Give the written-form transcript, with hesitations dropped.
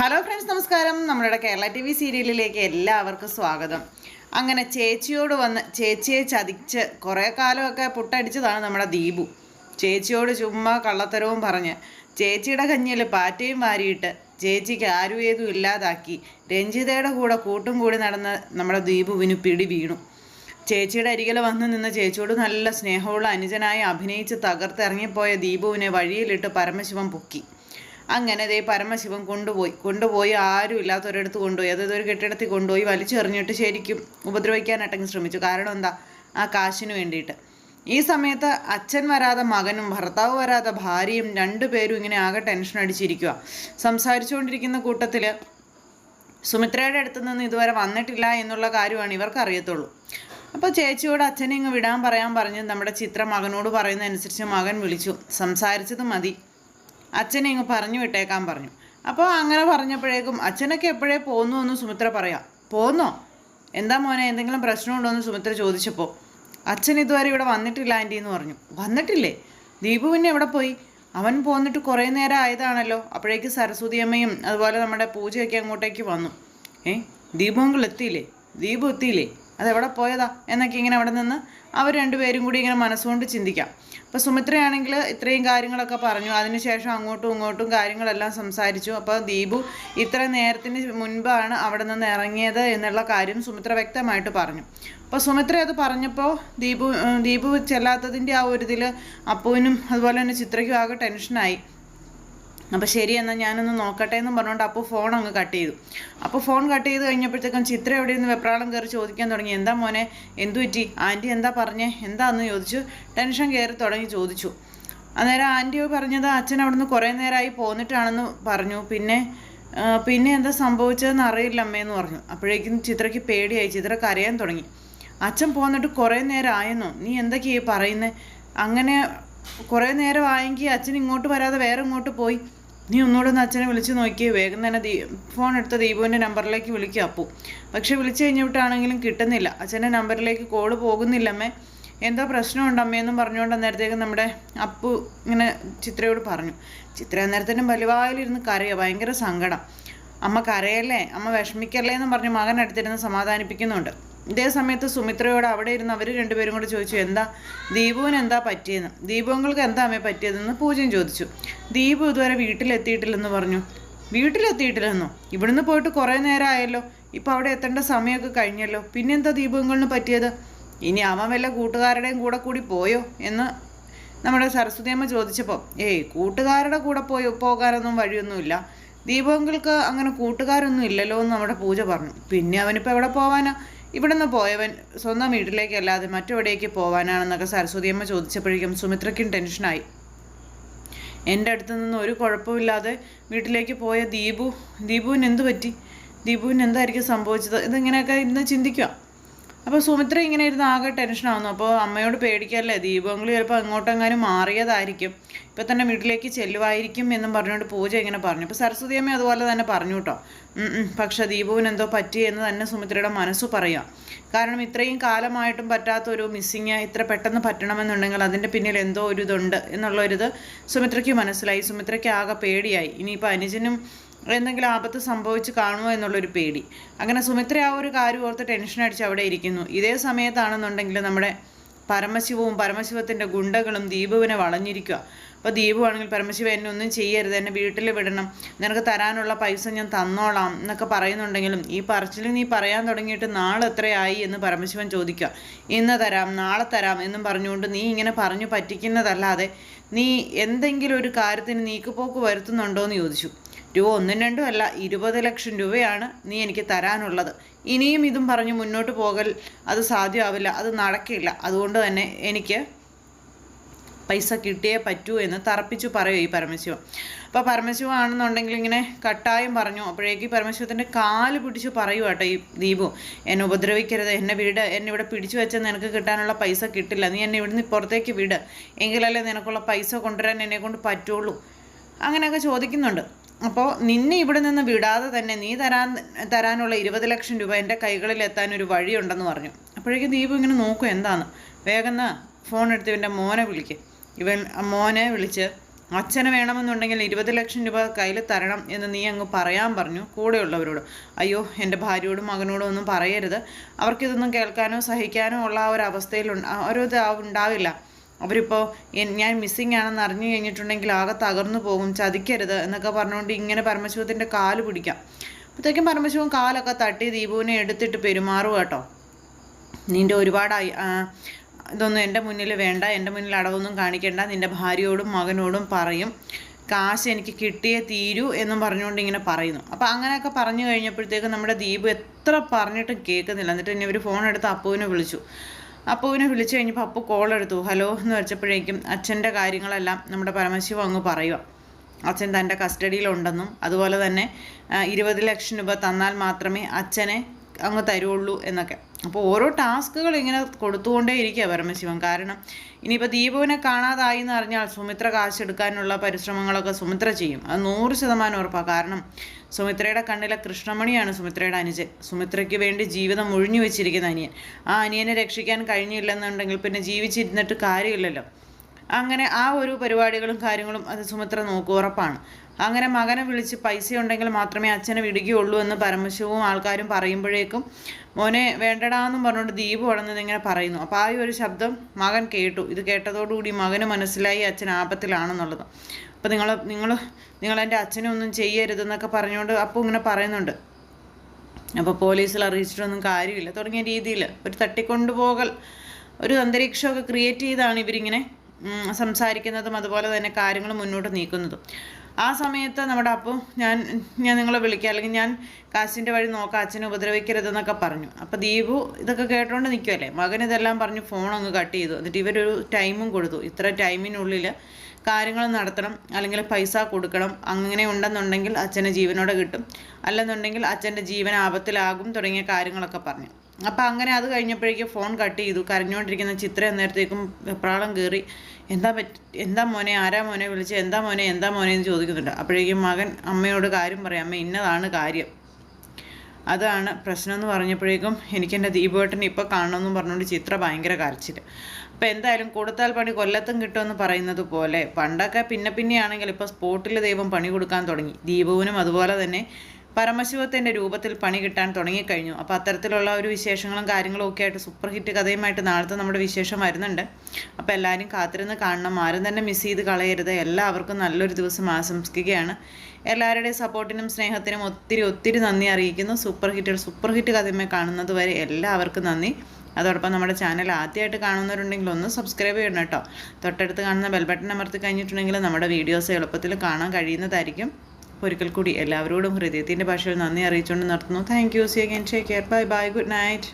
Hello friends, നമസ്കാരം. നമ്മളുടെ Kerala TV സീരിയലിലേക്ക് എല്ലാവർക്കും സ്വാഗതം. അങ്ങനെ ചേച്ചിയോട് വന്ന് ചേച്ചിയെ ചതിച്ച് കുറേ കാലമൊക്കെ പുട്ടടിച്ചതാണ് നമ്മുടെ ദീപു. ചേച്ചിയോട് ചുമ്മാ കള്ളത്തരവും പറഞ്ഞ് ചേച്ചിയുടെ കഞ്ഞിയിൽ പാറ്റയും വാരിയിട്ട് ചേച്ചിക്ക് ആരും ഏതും ഇല്ലാതാക്കി രഞ്ജിതയുടെ കൂടെ കൂട്ടും കൂടി നടന്ന് നമ്മുടെ ദീപുവിന് പിടി വീണു. ചേച്ചിയുടെ അരികിൽ വന്നു നിന്ന് ചേച്ചിയോട് നല്ല സ്നേഹമുള്ള അനുജനായി അഭിനയിച്ച് തകർത്തിറങ്ങിപ്പോയ ദീപുവിനെ വഴിയിലിട്ട് പരമശിവൻ പൊക്കി. അങ്ങനെ ദേ പരമശിവൻ കൊണ്ടുപോയി ആരും ഇല്ലാത്തൊരിടത്ത് കൊണ്ടുപോയി, അതായത് ഒരു കെട്ടിടത്തിൽ കൊണ്ടുപോയി വലിച്ചെറിഞ്ഞിട്ട് ശരിക്കും ഉപദ്രവിക്കാനായിട്ടെങ്കിൽ ശ്രമിച്ചു. കാരണം എന്താ? ആ കാശിന് വേണ്ടിയിട്ട്. ഈ സമയത്ത് അച്ഛൻ വരാതെ മകനും ഭർത്താവ് വരാതെ ഭാര്യയും രണ്ടുപേരും ഇങ്ങനെ ആകെ ടെൻഷൻ അടിച്ചിരിക്കുക. സംസാരിച്ചുകൊണ്ടിരിക്കുന്ന കൂട്ടത്തിൽ സുമിത്രയുടെ അടുത്ത് നിന്ന് ഇതുവരെ വന്നിട്ടില്ല എന്നുള്ള കാര്യമാണ് ഇവർക്ക് അറിയത്തുള്ളൂ. അപ്പോൾ ചേച്ചിയോട് അച്ഛനെ ഇങ്ങ് വിടാൻ പറഞ്ഞ് നമ്മുടെ ചിത്ര മകനോട് പറയുന്നതനുസരിച്ച് മകൻ വിളിച്ചു. സംസാരിച്ചത് മതി, അച്ഛനെ ഇങ്ങ് പറഞ്ഞു വിട്ടേക്കാൻ പറഞ്ഞു. അപ്പോൾ അങ്ങനെ പറഞ്ഞപ്പോഴേക്കും അച്ഛനൊക്കെ എപ്പോഴേ പോന്നു എന്ന് സുമിത്ര പറയാം. പോന്നോ? എന്താ മോനെ, എന്തെങ്കിലും പ്രശ്നമുണ്ടോ എന്ന് സുമിത്ര ചോദിച്ചപ്പോൾ അച്ഛൻ ഇതുവരെ ഇവിടെ വന്നിട്ടില്ല ആൻറ്റി എന്ന് പറഞ്ഞു. വന്നിട്ടില്ലേ? ദീപു പിന്നെ എവിടെ പോയി? അവൻ പോന്നിട്ട് കുറേ നേരം ആയതാണല്ലോ. അപ്പോഴേക്ക് സരസ്വതി അമ്മയും അതുപോലെ നമ്മുടെ പൂജയൊക്കെ അങ്ങോട്ടേക്ക് വന്നു. ദീപുങ്ങൾ എത്തിയില്ലേ? ദീപു എത്തിയില്ലേ? അതെവിടെ പോയതാ എന്നൊക്കെ ഇങ്ങനെ അവിടെ നിന്ന് അവർ രണ്ടുപേരും കൂടി ഇങ്ങനെ മനസ്സുകൊണ്ട് ചിന്തിക്കാം. അപ്പോൾ സുമിത്രയാണെങ്കിൽ ഇത്രയും കാര്യങ്ങളൊക്കെ പറഞ്ഞു. അതിനുശേഷം അങ്ങോട്ടും ഇങ്ങോട്ടും കാര്യങ്ങളെല്ലാം സംസാരിച്ചു. അപ്പോൾ ദീപു ഇത്ര നേരത്തിന് മുൻപാണ് അവിടെ നിന്ന് ഇറങ്ങിയത് എന്നുള്ള കാര്യം സുമിത്ര വ്യക്തമായിട്ട് പറഞ്ഞു. അപ്പോൾ സുമിത്ര അത് പറഞ്ഞപ്പോൾ ദീപു ചെല്ലാത്തതിൻ്റെ ആ ഒരു ഇതിൽ അപ്പുവിനും അതുപോലെ തന്നെ ചിത്രയ്ക്കും ആകെ ടെൻഷനായി. അപ്പോൾ ശരി, എന്നാൽ ഞാനൊന്ന് നോക്കട്ടെ എന്നും പറഞ്ഞുകൊണ്ട് അപ്പോൾ ഫോൺ അങ്ങ് കട്ട് ചെയ്തു. അപ്പോൾ ഫോൺ കട്ട് ചെയ്ത് കഴിഞ്ഞപ്പോഴത്തേക്കും ചിത്ര എവിടെ നിന്ന് വെപ്രാളം കയറി ചോദിക്കാൻ തുടങ്ങി. എന്താ മോനെ, എന്തു പറ്റി? ആൻറ്റി എന്താ പറഞ്ഞേ? എന്താന്ന് ചോദിച്ചു. ടെൻഷൻ കയറി തുടങ്ങി ചോദിച്ചു. അന്നേരം ആൻറ്റിയോ പറഞ്ഞത് അച്ഛൻ അവിടെ നിന്ന് കുറേ നേരമായി പോന്നിട്ടാണെന്ന് പറഞ്ഞു. പിന്നെ എന്താ സംഭവിച്ചതെന്ന് അറിയില്ല അമ്മയെന്ന് പറഞ്ഞു. അപ്പോഴേക്കും ചിത്രയ്ക്ക് പേടിയായി. ചിത്ര കരയാൻ തുടങ്ങി. അച്ഛൻ പോന്നിട്ട് കുറേ നേരം ആയെന്നോ? നീ എന്തൊക്കെയായി പറയുന്നത്? അങ്ങനെ കുറേ നേരം ആയെങ്കിൽ അച്ഛൻ ഇങ്ങോട്ട് വരാതെ വേറെ ഇങ്ങോട്ട് പോയി. നീ ഒന്നുകൂടെ ഒന്ന് അച്ഛനെ വിളിച്ച് നോക്കിയേ. വേഗം തന്നെ ഫോൺ എടുത്ത് ദീപുവിൻ്റെ നമ്പറിലേക്ക് വിളിക്കുക അപ്പു. പക്ഷെ വിളിച്ചു കഴിഞ്ഞിട്ടാണെങ്കിലും കിട്ടുന്നില്ല. അച്ഛൻ്റെ നമ്പറിലേക്ക് കോള് പോകുന്നില്ലമ്മേ, എന്തോ പ്രശ്നമുണ്ട് അമ്മയെന്നും പറഞ്ഞുകൊണ്ട് അന്നേരത്തേക്ക് നമ്മുടെ അപ്പു ഇങ്ങനെ ചിത്രയോട് പറഞ്ഞു. ചിത്ര അന്നേരത്തേനും വലിവായിലിരുന്ന് കരയുക, ഭയങ്കര സങ്കടം. അമ്മ കരയല്ലേ, അമ്മ വിഷമിക്കല്ലേ എന്നും പറഞ്ഞ് മകൻ അടുത്തിരുന്ന് സമാധാനിപ്പിക്കുന്നുണ്ട്. ഇതേ സമയത്ത് സുമിത്രയോട് അവിടെ ഇരുന്ന് അവർ രണ്ടുപേരും കൂടെ ചോദിച്ചു, എന്താ ദീപുവിന് എന്താ പറ്റിയെന്ന്. ദീപുങ്ങൾക്ക് എന്താ അമ്മയെ പറ്റിയതെന്ന് പൂജയും ചോദിച്ചു. ദീപു ഇതുവരെ വീട്ടിലെത്തിയിട്ടില്ലെന്ന് പറഞ്ഞു. വീട്ടിലെത്തിയിട്ടില്ലെന്നോ? ഇവിടുന്ന് പോയിട്ട് കുറേ നേരം ആയല്ലോ. ഇപ്പോൾ അവിടെ എത്തേണ്ട സമയമൊക്കെ കഴിഞ്ഞല്ലോ. പിന്നെന്താ ദീപുങ്ങളിന് പറ്റിയത്? ഇനി അവൻ വല്ല കൂട്ടുകാരുടെയും കൂടി പോയോ എന്ന് നമ്മുടെ സരസ്വതിയമ്മ ചോദിച്ചപ്പോൾ കൂട്ടുകാരുടെ കൂടെ പോകാനൊന്നും വഴിയൊന്നുമില്ല. ദീപങ്ങൾക്ക് അങ്ങനെ കൂട്ടുകാരൊന്നും ഇല്ലല്ലോ എന്ന് നമ്മുടെ പൂജ പറഞ്ഞു. പിന്നെ അവനിപ്പോൾ എവിടെ പോവാനാ? ഇവിടുന്ന് പോയവൻ സ്വന്തം വീട്ടിലേക്കല്ലാതെ മറ്റെവിടേക്ക് പോവാനാണെന്നൊക്കെ സരസ്വതിയമ്മ ചോദിച്ചപ്പോഴേക്കും സുമിത്രയ്ക്കും ടെൻഷനായി. എൻ്റെ അടുത്ത് നിന്ന് ഒരു കുഴപ്പമില്ലാതെ വീട്ടിലേക്ക് പോയ ദീപുവിന് എന്ത് പറ്റി? ദീപുവിന് എന്തായിരിക്കും സംഭവിച്ചത്? ഇതിങ്ങനെയൊക്കെ ഇന്ന് ചിന്തിക്കുക. അപ്പോൾ സുമിത്ര ഇങ്ങനെ ഇരുന്ന് ആകെ ടെൻഷനാവുന്നു. അപ്പോൾ അമ്മയോട് പേടിക്കല്ലേ, ദീപങ്ങൾ ചിലപ്പോൾ അങ്ങോട്ടെങ്ങാനും മാറിയതായിരിക്കും, ഇപ്പം തന്നെ വീട്ടിലേക്ക് ചെല്ലുമായിരിക്കും എന്നും പറഞ്ഞുകൊണ്ട് പൂജ ഇങ്ങനെ പറഞ്ഞു. അപ്പോൾ സരസ്വതി അമ്മ അതുപോലെ തന്നെ പറഞ്ഞു കേട്ടോ. പക്ഷെ ദീപുവിന് എന്തോ പറ്റി എന്ന് തന്നെ സുമിത്രയുടെ മനസ്സ് പറയാം. കാരണം ഇത്രയും കാലമായിട്ടും പറ്റാത്തൊരു മിസ്സിങ് ഇത്ര പെട്ടെന്ന് പറ്റണമെന്നുണ്ടെങ്കിൽ അതിൻ്റെ പിന്നിൽ എന്തോ ഒരു ഇതുണ്ട് എന്നുള്ളൊരിത് സുമിത്രയ്ക്ക് മനസ്സിലായി. സുമിത്രയ്ക്ക് ആകെ പേടിയായി. ഇനിയിപ്പോൾ അനുജനും എന്തെങ്കിലും ആപത്ത് സംഭവിച്ച് കാണുമോ എന്നുള്ളൊരു പേടി. അങ്ങനെ സുമിത്ര ആ ഒരു കാര്യം ഓർത്ത് ടെൻഷൻ അടിച്ച് അവിടെ ഇരിക്കുന്നു. ഇതേ സമയത്താണെന്നുണ്ടെങ്കിൽ നമ്മുടെ പരമശിവത്തിൻ്റെ ഗുണ്ടകളും ദീപുവിനെ വളഞ്ഞിരിക്കുക. അപ്പോൾ ദീപു ആണെങ്കിൽ പരമശിവ എന്നെ ഒന്നും ചെയ്യരുത്, എന്നെ വീട്ടിൽ വിടണം, നിനക്ക് തരാനുള്ള പൈസ ഞാൻ തന്നോളാം എന്നൊക്കെ പറയുന്നുണ്ടെങ്കിലും ഈ പറച്ചിൽ നീ പറയാൻ തുടങ്ങിയിട്ട് നാളെ എത്രയായി എന്ന് പരമശിവൻ ചോദിക്കുക. ഇന്ന് തരാം, നാളെ തരാം എന്നും പറഞ്ഞുകൊണ്ട് നീ ഇങ്ങനെ പറഞ്ഞു പറ്റിക്കുന്നതല്ലാതെ നീ എന്തെങ്കിലും ഒരു കാര്യത്തിന് നീക്കുപോക്ക് വരുത്തുന്നുണ്ടോ എന്ന് ചോദിച്ചു. രൂപ 1 2 അല്ല, 20 ലക്ഷം രൂപയാണ് നീ എനിക്ക് തരാനുള്ളത്. ഇനിയും ഇതും പറഞ്ഞ് മുന്നോട്ട് പോകൽ അത് സാധ്യമാവില്ല, അത് നടക്കില്ല. അതുകൊണ്ട് തന്നെ എനിക്ക് പൈസ കിട്ടിയേ പറ്റൂ എന്ന് തറപ്പിച്ചു പറയൂ ഈ പരമശിവം. അപ്പോൾ പരമശിവം ആണെന്നുണ്ടെങ്കിൽ ഇങ്ങനെ കട്ടായം പറഞ്ഞു. അപ്പോഴേക്ക് പരമശിവത്തിൻ്റെ കാല് പിടിച്ച് പറയൂ കേട്ടോ ഈ ദീപു, എന്നെ ഉപദ്രവിക്കരുത്, എന്നെ ഇവിടെ പിടിച്ചു വെച്ചാൽ നിനക്ക് കിട്ടാനുള്ള പൈസ കിട്ടില്ല, നീ എന്നെ ഇവിടുന്ന് പുറത്തേക്ക് വിട്, എങ്കിലല്ലേ നിനക്കുള്ള പൈസ കൊണ്ടുവരാൻ എന്നെ കൊണ്ട് പറ്റുള്ളൂ, അങ്ങനെയൊക്കെ ചോദിക്കുന്നുണ്ട്. അപ്പോൾ നിന്നെ ഇവിടെ നിന്ന് വിടാതെ തന്നെ നീ തരാനുള്ള 20 ലക്ഷം രൂപ എൻ്റെ കൈകളിൽ എത്താൻ ഒരു വഴിയുണ്ടെന്ന് പറഞ്ഞു. അപ്പോഴേക്കും ദീപു ഇങ്ങനെ നോക്കും എന്താന്ന്. വേഗം ഫോൺ എടുത്ത് ഇവൻ്റെ മോനെ വിളിക്കുക. മോനെ വിളിച്ച് അച്ഛന് വേണമെന്നുണ്ടെങ്കിൽ 20 ലക്ഷം രൂപ കയ്യിൽ തരണം എന്ന് നീ അങ്ങ് പറയാൻ പറഞ്ഞു കൂടെയുള്ളവരോട്. അയ്യോ, എൻ്റെ ഭാര്യയോടും മകനോടും ഒന്നും പറയരുത്, അവർക്കിതൊന്നും കേൾക്കാനോ സഹിക്കാനോ ഉള്ള ഒരവസ്ഥയിൽ ഉണ്ടാവില്ല. അവരിപ്പോൾ ഞാൻ മിസ്സിങ് ആണെന്ന് അറിഞ്ഞു കഴിഞ്ഞിട്ടുണ്ടെങ്കിൽ ആകെ തകർന്നു പോകും, ചതിക്കരുത് എന്നൊക്കെ പറഞ്ഞുകൊണ്ട് ഇങ്ങനെ പരമശിവത്തിൻ്റെ കാല് പിടിക്കാം. അപ്പോഴത്തേക്കും പരമശിവൻ കാലൊക്കെ തട്ടി ദീപുവിനെ എടുത്തിട്ട് പെരുമാറുക കേട്ടോ. നിൻ്റെ ഒരുപാട് ഇതൊന്നും എൻ്റെ മുന്നിൽ വേണ്ട, എൻ്റെ മുന്നിൽ അടവൊന്നും കാണിക്കേണ്ട, നിൻ്റെ ഭാര്യയോടും മകനോടും പറയും, കാശ് എനിക്ക് കിട്ടിയേ തീരൂ എന്നും പറഞ്ഞുകൊണ്ട് ഇങ്ങനെ പറയുന്നു. അപ്പോൾ അങ്ങനെയൊക്കെ പറഞ്ഞു കഴിഞ്ഞപ്പോഴത്തേക്കും നമ്മുടെ ദീപു എത്ര പറഞ്ഞിട്ടും കേൾക്കുന്നില്ല. എന്നിട്ട് ഇനി ഇവർ ഫോൺ എടുത്ത് അപ്പുവിനെ വിളിച്ചു. അപ്പുവിനെ വിളിച്ചു കഴിഞ്ഞപ്പോൾ അപ്പു കോൾ എടുത്തു. ഹലോ എന്ന് വെച്ചപ്പോഴേക്കും അച്ഛൻ്റെ കാര്യങ്ങളെല്ലാം നമ്മുടെ പരമശിവം അങ്ങ് പറയുക. അച്ഛൻ തൻ്റെ കസ്റ്റഡിയിലുണ്ടെന്നും അതുപോലെ തന്നെ 20 ലക്ഷം രൂപ തന്നാൽ മാത്രമേ അച്ഛനെ അങ്ങ് തരുള്ളൂ എന്നൊക്കെ. അപ്പോൾ ഓരോ ടാസ്കുകൾ ഇങ്ങനെ കൊടുത്തുകൊണ്ടേ ഇരിക്കുക പരമശിവൻ. കാരണം ഇനിയിപ്പോൾ ദീപുവിനെ കാണാതായി എന്ന് അറിഞ്ഞാൽ സുമിത്ര കാശെടുക്കാനുള്ള പരിശ്രമങ്ങളൊക്കെ സുമിത്ര ചെയ്യും. അത് 100% ഉറപ്പാണ്. കാരണം സുമിത്രയുടെ കണ്ണിലെ കൃഷ്ണമണിയാണ് സുമിത്രയുടെ അനുജൻ. സുമിത്രയ്ക്ക് വേണ്ടി ജീവിതം ഒഴിഞ്ഞു വെച്ചിരിക്കുന്ന അനിയൻ. ആ അനിയനെ രക്ഷിക്കാൻ കഴിഞ്ഞില്ലെന്നുണ്ടെങ്കിൽ പിന്നെ ജീവിച്ചിരുന്നിട്ട് കാര്യമില്ലല്ലോ. അങ്ങനെ ആ ഒരു പരിപാടികളും കാര്യങ്ങളും അത് സുമിത്ര നോക്കും, ഉറപ്പാണ്. അങ്ങനെ മകനെ വിളിച്ച് പൈസ ഉണ്ടെങ്കിൽ മാത്രമേ അച്ഛനെ വിടുകയുള്ളൂ എന്ന് പരമശിവവും ആൾക്കാരും പറയുമ്പോഴേക്കും മോനെ വേണ്ടടാന്നും പറഞ്ഞുകൊണ്ട് ദീപു വളർന്നത് ഇങ്ങനെ പറയുന്നു. അപ്പോൾ ആ ഒരു ശബ്ദം മകൻ കേട്ടു. ഇത് കേട്ടതോടുകൂടി മകന് മനസ്സിലായി അച്ഛൻ ആപത്തിലാണെന്നുള്ളത്. അപ്പോൾ നിങ്ങൾ എൻ്റെ അച്ഛനെ ഒന്നും ചെയ്യരുതെന്നൊക്കെ പറഞ്ഞുകൊണ്ട് അപ്പോൾ ഇങ്ങനെ പറയുന്നുണ്ട്. അപ്പോൾ പോലീസിൽ അറിയിച്ചിട്ടൊന്നും കാര്യമില്ല തുടങ്ങിയ രീതിയിൽ ഒരു തട്ടിക്കൊണ്ടുപോകൽ, ഒരു അന്തരീക്ഷമൊക്കെ ക്രിയേറ്റ് ചെയ്താണ് ഇവരിങ്ങനെ സംസാരിക്കുന്നതും അതുപോലെ തന്നെ കാര്യങ്ങൾ മുന്നോട്ട് നീക്കുന്നതും. ആ സമയത്ത് നമ്മുടെ അപ്പു ഞാൻ നിങ്ങളെ വിളിക്കാം, അല്ലെങ്കിൽ ഞാൻ കാശിൻ്റെ വഴി നോക്കാം, അച്ഛനെ ഉപദ്രവിക്കരുതെന്നൊക്കെ പറഞ്ഞു. അപ്പോൾ ദീപു ഇതൊക്കെ കേട്ടോണ്ട് നിൽക്കുമല്ലേ, മകൻ ഇതെല്ലാം പറഞ്ഞ് ഫോൺ അങ്ങ് കട്ട് ചെയ്തു. എന്നിട്ട് ഇവരൊരു ടൈമും കൊടുത്തു. ഇത്ര ടൈമിനുള്ളിൽ കാര്യങ്ങൾ നടത്തണം, അല്ലെങ്കിൽ പൈസ കൊടുക്കണം, അങ്ങനെ ഉണ്ടെന്നുണ്ടെങ്കിൽ അച്ഛനെ ജീവനോടെ കിട്ടും, അല്ലെന്നുണ്ടെങ്കിൽ അച്ഛൻ്റെ ജീവൻ ആപത്തിലാകും തുടങ്ങിയ കാര്യങ്ങളൊക്കെ പറഞ്ഞു. അപ്പം അങ്ങനെ അത് കഴിഞ്ഞപ്പോഴേക്കും ഫോൺ കട്ട് ചെയ്തു. കരഞ്ഞുകൊണ്ടിരിക്കുന്ന ചിത്ര എന്നേരത്തേക്കും വെപ്രാളം കയറി. എന്താ മോനെ, ആരാ മോനെ വിളിച്ച്, എന്താ മോനെ എന്ന് ചോദിക്കുന്നുണ്ട്. അപ്പോഴേക്കും മകൻ അമ്മയോട് കാര്യം പറയാം. അമ്മ ഇന്നതാണ് കാര്യം, അതാണ് പ്രശ്നം എന്ന് പറഞ്ഞപ്പോഴേക്കും എനിക്കെൻ്റെ ദീപുവേട്ടനെ ഇപ്പോൾ കാണണമെന്നും പറഞ്ഞുകൊണ്ട് ചിത്ര ഭയങ്കര കരച്ചിൽ. അപ്പോൾ എന്തായാലും കൊടുത്താൽ പണി കൊല്ലത്തും കിട്ടുമെന്ന് പറയുന്നത് പോലെ പണ്ടൊക്കെ പിന്നെയാണെങ്കിൽ ഇപ്പോൾ സ്പോട്ടിൽ ദൈവം പണി കൊടുക്കാൻ തുടങ്ങി. ദീപുവിനും അതുപോലെ തന്നെ പരമശിവത്തിൻ്റെ രൂപത്തിൽ പണി കിട്ടാൻ തുടങ്ങിക്കഴിഞ്ഞു. അപ്പോൾ അത്തരത്തിലുള്ള ഒരു വിശേഷങ്ങളും കാര്യങ്ങളും ഒക്കെ ആയിട്ട് സൂപ്പർ ഹിറ്റ് കഥയുമായിട്ട് നാളത്തെ നമ്മുടെ വിശേഷം വരുന്നുണ്ട്. അപ്പോൾ എല്ലാവരും കാത്തിരുന്ന് കാണണം, ആരും തന്നെ മിസ് ചെയ്ത് കളയരുത്. എല്ലാവർക്കും നല്ലൊരു ദിവസം ആശംസിക്കുകയാണ്. എല്ലാവരുടെയും സപ്പോർട്ടിനും സ്നേഹത്തിനും ഒത്തിരി നന്ദി അറിയിക്കുന്നു. സൂപ്പർ ഹിറ്റ് കഥയുമായി കാണുന്നത് വരെ എല്ലാവർക്കും നന്ദി. അതോടൊപ്പം നമ്മുടെ ചാനൽ ആദ്യമായിട്ട് കാണുന്നവരുണ്ടെങ്കിൽ ഒന്ന് സബ്സ്ക്രൈബ് ചെയ്യണം കേട്ടോ. തൊട്ടടുത്ത് കാണുന്ന ബെൽ ബട്ടൺ അമർത്തി കഴിഞ്ഞിട്ടുണ്ടെങ്കിൽ നമ്മുടെ വീഡിയോസ് എളുപ്പത്തിൽ കാണാൻ കഴിയുന്നതായിരിക്കും. ഒരിക്കൽ കൂടി എല്ലാവരോടും ഹൃദയത്തിൻ്റെ ഭാഷയിൽ നന്ദി അറിയിച്ചുകൊണ്ട് നിർത്തുന്നു. Thank you. See again. Take care. Bye bye. Good night.